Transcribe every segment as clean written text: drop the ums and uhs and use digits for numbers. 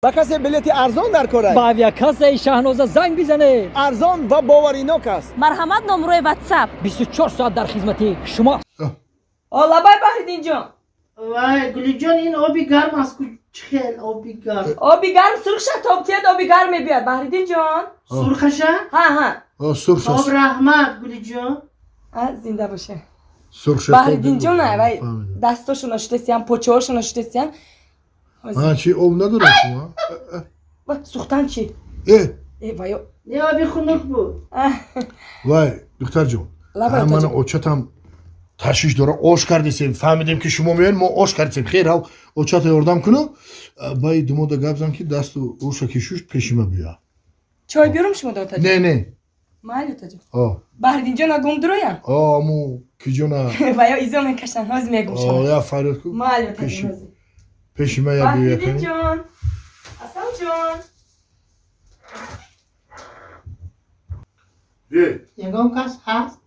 با کسی بلیت ارزان در کره با авиакассаи Шаҳноза занг бизанед. ارزان و باورینок است. марҳамат номрӯи ватсап 24 соат дар хизмати шумо. олабай баҳридинҷон وای گلی جان این آبی گرم است خیلی آبی گرم оби гарм сурх шад тобтият оби гарм мебиёд баҳридинҷон سرخشه ҳа سرخ آب رحمت گلی جان зинда боша سرخ баҳридинҷон вай дастошо нашутесиян почаҳошо нашутесиян چی آب نداره شما сухтан чӣ ваё نه آبی خنک بود وای دختر جون لبای من تاجم. اوچتم تشویش داره آش کردیم فهمیدیم که شما میان ما آش کردیم خیر ها اوچت یاردم کنم بای دمو دا گپ زن که دست و روشا کشوش پیشیمه бия чой биёрам шумо дотаҷон не не майли отаҷон آه баҳридинҷон агум дуроян аму کی جونا ваё изо мекашан ҳози мегум шумо یا فریاد کو майли отаҷон ҳози پیشیمه یا بیا کنی баҳридинҷон асалҷон بی یگان کس هست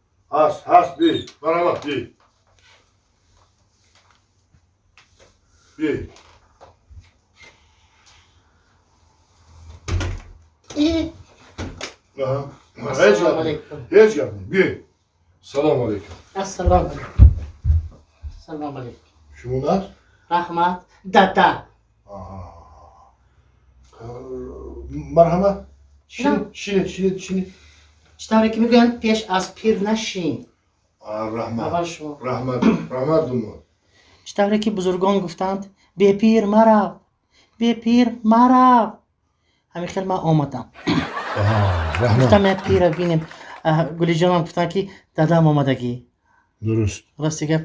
هست بی مرحبا بی بی ای هیچ گپ نی بی سلام علیکم السلام علیکم سلام علیکم شما نه رحمت دادا مرحبا شینید چطوری که میگن پیش از پیر نشین رحمت اول شما رحمت دومو چطوری که بزرگان گفتند به پیر مرو به پیر مرو همین خیلی من آمدم رحمت گفتم یه پیر رو بینیم گلی جانم گفتن که دادم آمدگی درست راستی گفت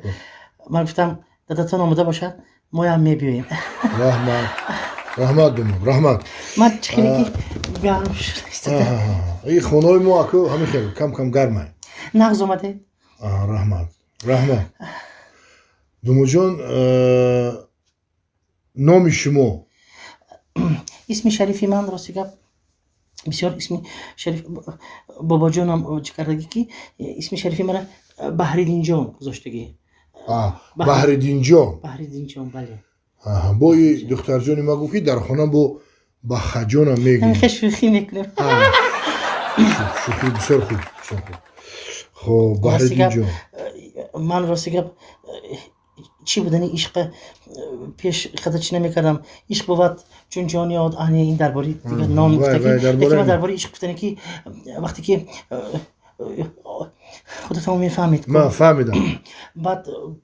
من گفتم دادتان آمده باشد ما هم میبیاییم رحمت دومو رحمت من خیلی گرم شده این خونای ما اکو همین خیلی کم گرمه نغز آمده رحمت دومو جان نام شما اسم شریفی من راستی گفت بسیار اسم شریف بابا جانم چه کردگی که اسم شریفی من بحریدین جان گذاشتگی بحریدین جان بحریدین جان بله با این دختر جانی ما گفت که در خانه با بخجان هم میگیم همین شوخی میکنم شوخی بسیار خوب خب بحریدین جان من راستی گفت چی بودنی عشق پیش خدا چی نمیکردم عشق بود چون جان یاد آنی این درباره دیگه نام گفته که یکی من درباره عشق گفتنی که وقتی که خودت هم میفهمید من فهمیدم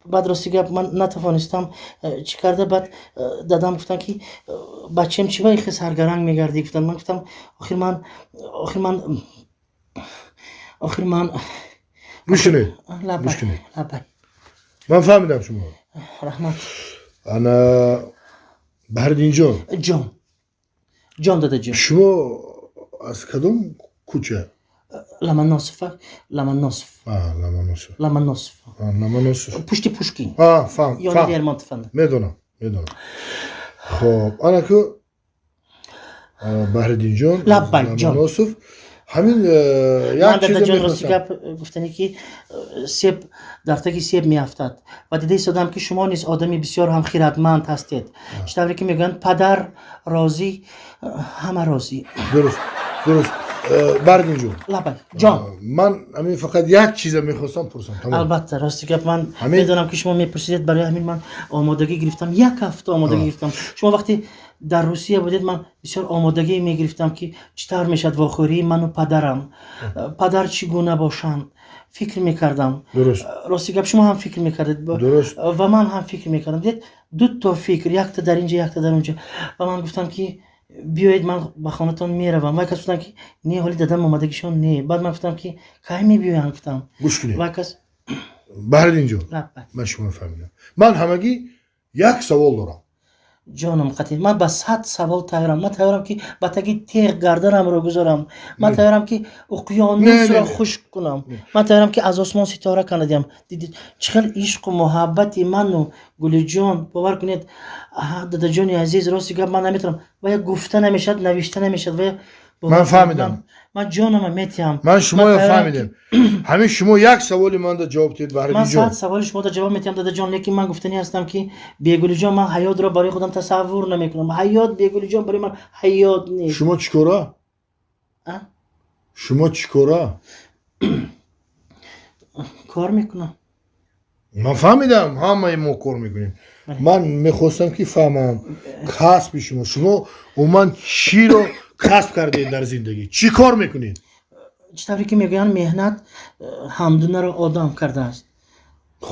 بعد راستی گفت من نتوانستم چی کرده بعد دادم گفتن که بچه‌م چی وای خیلی سرگرنگ میگردی گفتن من گفتم آخر من گوش کنید لبای من فهمیدم شما رحمت انا بحریدین جان داده جان شما از کدوم کوچه لمن ناصف پشتی پوشکین فهم یا دیرمان تفنده میدونم خب انا که بحریدین جان لبای جان ناصف همین من یک چیز داده جان راستی میخواستم گفتنی که سیب در تکی سیب میافتد و دیده ایستادم که شما نیز آدمی بسیار هم خیرتمند هستید چطوری که میگن پدر راضی همه راضی درست بحریدین جان من همین فقط یک چیز میخواستم پرسم تمام البته راستی که من میدونم که شما میپرسید برای همین من آمادگی گرفتم یک هفته آمادگی گرفتم شما وقتی در روسیه بودید من بسیار آمادگی میگرفتم که چطور میشد واخوری من و پدرم پدر چگونه باشند فکر میکردم درست راستی که شما هم فکر میکردید درست و من هم فکر میکردم دید دو تا فکر یک تا در اینجا یک تا در اونجا و من گفتم که بیایید من به خانه‌تان میروم و کس گفتن که نه حالی دادم آمادگیشون نه بعد من گفتم که کی میبیایم گفتم گوش کنید و کس بحریدین جان من شما فهمیدم من همگی یک سوال دارم جانم قطعی من با 100 سوال تیارم من تیارم که با تگی تیغ گردنم رو گذارم من تیارم که اقیانوس را خشک کنم من تیارم که از آسمان ستاره کندیم دیدید چقدر عشق و محبت من و گل جان باور کنید دادا جان عزیز راستی گفت من نمیتونم و یا گفته نمیشد نوشته نمیشد و من فهمیدم. من جانم میتیم. من شما فهمیدم. همین شما یک سوالی من دا جواب دید من برای صد جان. سوال شما دا جواب میتیم دادا جان، لیکن من گفتنی هستم که بیگلی جان من حیات را برای خودم تصور نمیکنم. حیات بیگلی جان برای من حیات نیست. شما چیکارا؟ شما چیکارا؟ کار میکنم. من فهمیدم همه ما کار میکنیم. من میخواستم که فهمم کسب شما و من چی رو کسب کردید در زندگی؟ چی کار میکنید؟ چطوری که میگن مهنت همدونه رو آدم کرده است.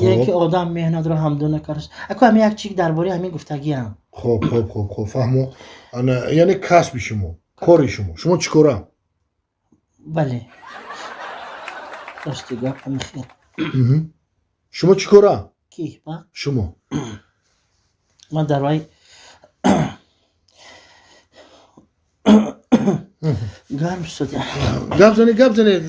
یعنی که آدم مهنت رو همدونه کرده است. اکو همین یک چیز درباره همین گفتگی هم. خب فهمو. یعنی کسب شما، کار شما چی کارا؟ بله. راستی گپ میخیر. شما چی کارا؟ کی با؟ شما. من در وای گرم شده. گپ زنید.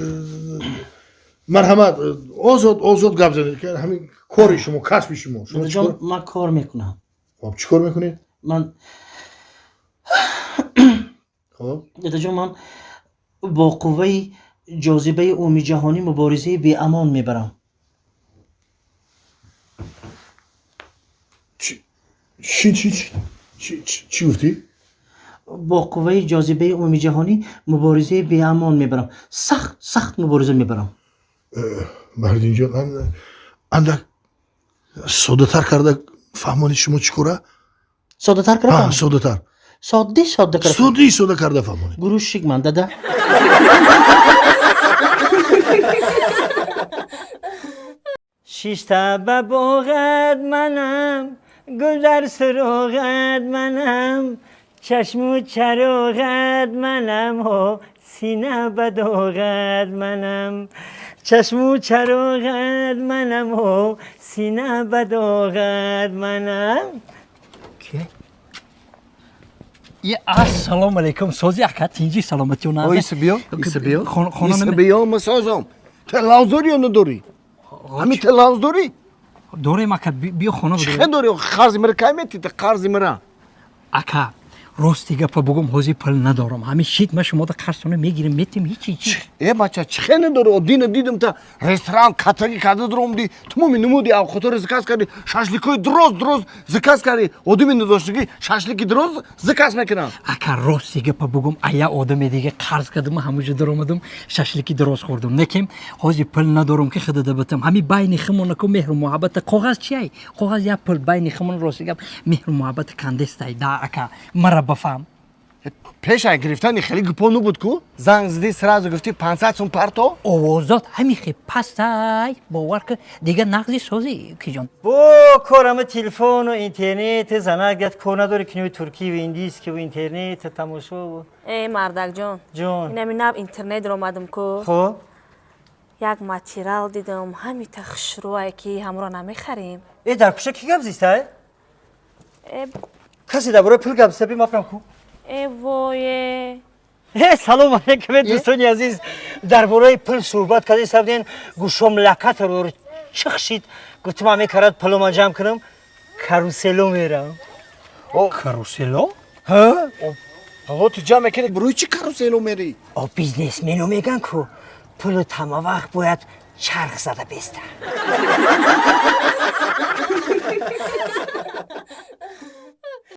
مرحمت آزاد گپ زنید که همین کار شما، کسب شما. شما چی کار؟ من کار میکنم. خب چی کار میکنید؟ من خب دادا جان من با قوه جاذبه عمومی جهانی مبارزه بی امان میبرم. چی گفتی؟ با قوه جاذبه عمومی جهانی مبارزه بی امان میبرم. سخت مبارزه میبرم. بردین جان اندک ساده تر کرده فهمانی شما چی کاره؟ ساده تر کردم؟ ساده تر. ساده کردم. ساده کرده فهمانی. گروه شیک من دادا. شیشتا به بوغد منم، گل در سروغد منم، چشم و چروغد منم و سینه به دوغد منم، چشم و چروغد منم و سینه به دوغد منم. که؟ السلام علیکم سوزی اکت اینجی سلامتی و نازه. ایسا بیا خانم ایسا بیا مسازم تلاوز داری یا نداری؟ همین تلاوز داری؟ دوره ما که بیا خانم چه داری؟ خرزی مرا که میتی تا خرزی مرا؟ اکا راستی گپا بگم حوزی پل ندارم. همین شیت ما شما دا قرصانه میگیریم میتیم هیچی. ای بچه چه نداری؟ دیدم تا رستوران کاتگی کرده درم دی تمامی نمودی او خاطر زکاس کردی شاشلیکوی درست زکاس کردی آدمی نداشتی شاشلیکی درست زکاس میکنن. اکا راستی گپا بگم ایا آدم دیگه قرض کردم همونجا در اومدم شاشلیکی درست خوردم. نکیم حوزی پل ندارم که خدا دبتم. همین بین خمون کو مهر و محبت کاغذ چیه؟ کاغذ یا پل بین خمون راستی گپ مهر و محبت کندستای دا اکا مرا بفهم. پیش گرفتن خیلی گپا نبود کو زنگ زدی سرازو گفتی 500 سوم پرتو اوزاد همین خیلی پستای باور که دیگه نقضی سازی کی جان. بو کارم تلفن و اینترنت زنه گفت کو نداره کنی ترکی و اندیس که و اینترنت تماشا و ای مردک جان جان اینم نب اینترنت رو اومدم کو خب یک ماتریال دیدم همین تخشروه که همراه نمیخریم. ای در کشه کی گپ زیسته کسی در برای پول گپ زیسته بی مفرم کو ای وای سلام علیکم دوستانی عزیز در برای پول صحبت کردی سبدین گوشم لکت رو چخشید گفتم همه کرد پلو جمع کنم کاروسلو میرم. کاروسلو؟ ها؟ آقا تو جمع میکنی بروی چی کاروسلو میری؟ بیزنس منو میگن که پول تمام وقت باید چرخ زده بیسته.